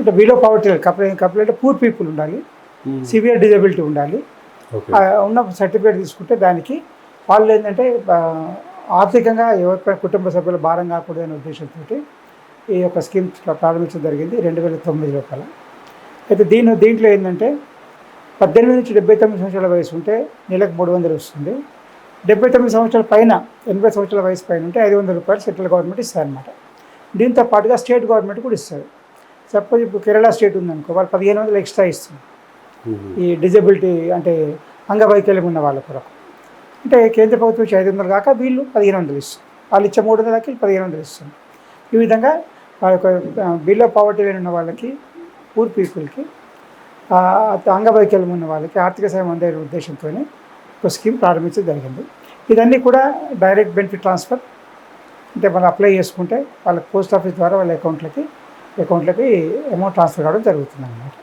అంటే below poverty couple అంటే poor people ఉండాలి, సివియర్ డిజబిలిటీ ఉండాలి. ఉన్న సర్టిఫికేట్ తీసుకుంటే దానికి వాళ్ళు ఏంటంటే ఆర్థికంగా ఎవరిపైన కుటుంబ సభ్యుల భారం కాకూడదు అనే ఉద్దేశంతో ఈ యొక్క స్కీమ్ ప్రారంభించడం జరిగింది 2009 లోపల. అయితే దీంట్లో ఏంటంటే 18 నుంచి 79 సంవత్సరాల వయసు ఉంటే నెలకు 300 వస్తుంది. 79 సంవత్సరాల పైన 80 సంవత్సరాల వయసు పైన ఉంటే 500 రూపాయలు సెంట్రల్ గవర్నమెంట్ ఇస్తారనమాట. దీంతో పాటుగా స్టేట్ గవర్నమెంట్ కూడా ఇస్తారు. సపోజ్ ఇప్పుడు కేరళ స్టేట్ ఉందనుకో, వాళ్ళు 1500 ఎక్స్ట్రా ఇస్తుంది ఈ డిజబిలిటీ అంటే అంగవైకల్యం ఉన్న వాళ్ళ కొరకు. అంటే కేంద్ర ప్రభుత్వం ఇచ్చే 500 కాక వీళ్ళు 1500 ఇస్తుంది. వాళ్ళు ఇచ్చే 300కి 1500 ఇస్తుంది. ఈ విధంగా వాళ్ళ యొక్క బిలో పవర్టీ ఉన్న వాళ్ళకి, పూర్ పీపుల్కి, అంగవైకల్యం ఉన్న వాళ్ళకి ఆర్థిక సాయం అందే ఉద్దేశంతో ఒక స్కీమ్ ప్రారంభించడం జరిగింది. ఇదన్నీ కూడా డైరెక్ట్ బెనిఫిట్ ట్రాన్స్ఫర్, అంటే మనం అప్లై చేసుకుంటే వాళ్ళ పోస్ట్ ఆఫీస్ ద్వారా వాళ్ళ అకౌంట్లకి అమౌంట్ ట్రాన్స్ఫర్ కావడం జరుగుతుంది అన్నమాట.